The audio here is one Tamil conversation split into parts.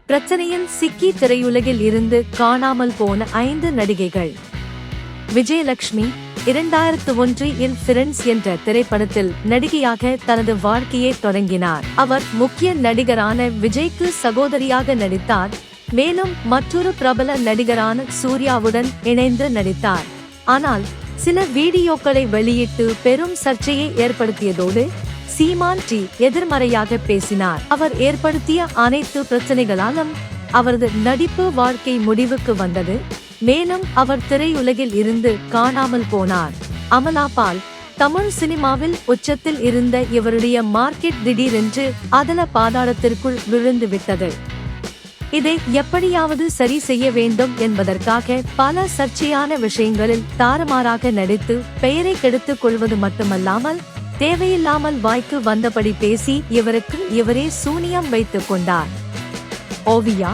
பிரச்சனையில் சிக்கி திரையுலகில் இருந்து காணாமல் போன 5 நடிகைகள். விஜயலட்சுமி 2001 இல் ஃபிரெண்ட்ஸ் என்ற திரைப்படத்தில் நடிகையாக தனது வாழ்க்கையை தொடங்கினார். அவர் முக்கிய நடிகரான விஜய்க்கு சகோதரியாக நடித்தார். மேலும் மற்றொரு பிரபல நடிகரான சூர்யாவுடன் இணைந்து நடித்தார். ஆனால் சில வீடியோக்களை வெளியிட்டு பெரும் சர்ச்சையை ஏற்படுத்தியதோடு சீமான் எதிர்மறையாக பேசினார். அவர் ஏற்படுத்திய அனைத்து பிரச்சனைகளாலும் அவரது நடிப்பு வாழ்க்கை முடிவுக்கு வந்தது. மேலும் அவர் திரையுலகில் இருந்து காணாமல் போனார். அமலா பால் தமிழ் சினிமாவில் உச்சத்தில் இருந்த இவருடைய மார்க்கெட் திடீரென்று அதல பாதாளத்திற்குள் விழுந்து விட்டது. இதை எப்படியாவது சரி செய்ய வேண்டும் என்பதற்காக பல சர்ச்சையான விஷயங்களில் தாறுமாறாக நடித்து பெயரை கெடுத்துக் கொள்வது மட்டுமல்லாமல் தேவையில்லாமல் வாய்க்கு வந்தபடி பேசி இவருக்கு இவரே சூனியம் வைத்துக் கொண்டார். ஓவியா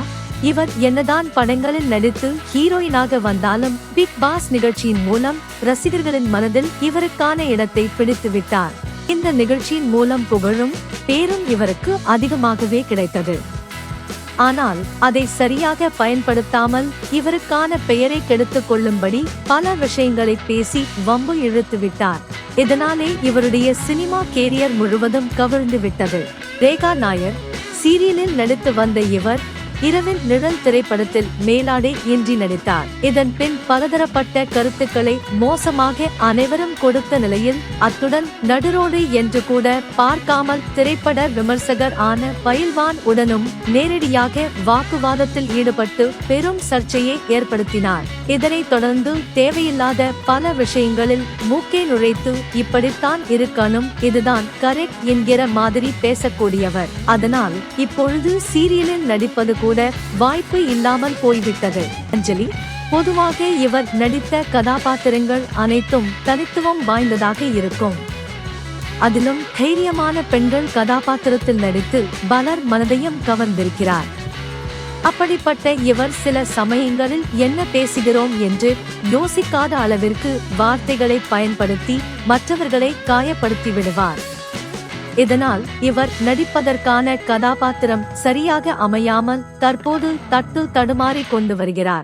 இவர் என்னதான் படங்களில் நடித்து ஹீரோயினாக வந்தாலும் பிக் பாஸ் நிகழ்ச்சியின் மூலம் ரசிகர்களின் மனதில் இவருக்கான இடத்தை பிடித்துவிட்டார். இந்த நிகழ்ச்சியின் மூலம் புகழும் பேரும் இவருக்கு அதிகமாகவே கிடைத்தது. ஆனால் அதை சரியாக பயன்படுத்தாமல் இவருக்கான பெயரை கெடுத்துக் கொள்ளும்படி பல விஷயங்களை பேசி வம்பு இழுத்து விட்டார். இதனாலே இவருடைய சினிமா கேரியர் முழுவதும் கவிழ்ந்து விட்டது. ரேகா நாயர் சீரியலில் நடித்து வந்த இவர் இரவின் நிழல் திரைப்படத்தில் மேலாடை இன்றி நடித்தார். இதன் பின் பலதரப்பட்ட கருத்துக்களை மோசமாக அனைவரும் கொடுத்த நிலையில் அத்துடன் நடுரோடு என்று கூட பார்க்காமல் திரைப்பட விமர்சகர் ஆன பயில்வான் உடனும் நேரடியாக வாக்குவாதத்தில் ஈடுபட்டு பெரும் சர்ச்சையை ஏற்படுத்தினார். இதனைத் தொடர்ந்து தேவையில்லாத பல விஷயங்களில் மூக்கை நுழைத்து இப்படித்தான் இருக்கணும், இதுதான் கரெக்ட் என்கிற மாதிரி பேசக்கூடியவர். அதனால் இப்பொழுது சீரியலில் நடிப்பது கூட வாய்ப்பு இல்லாமல் போய்விட்டது. அஞ்சலி பொதுவாக இவர் நடித்த கதாபாத்திரங்கள் அனைத்தும் தனித்துவம் வாய்ந்ததாக இருக்கும். அதிலும் தைரியமான பெண்கள் கதாபாத்திரத்தில் நடித்து பலர் மனதையும் கவர்ந்திருக்கிறார். அப்படிப்பட்ட இவர் சில சமயங்களில் என்ன பேசுகிறோம் என்று யோசிக்காத அளவிற்கு வார்த்தைகளை பயன்படுத்தி மற்றவர்களை காயப்படுத்தி விடுவார். இதனால் இவர் நடிப்பதற்கான கதாபாத்திரம் சரியாக அமையாமல் தற்போது தட்டு தடுமாறி கொண்டு வருகிறார்.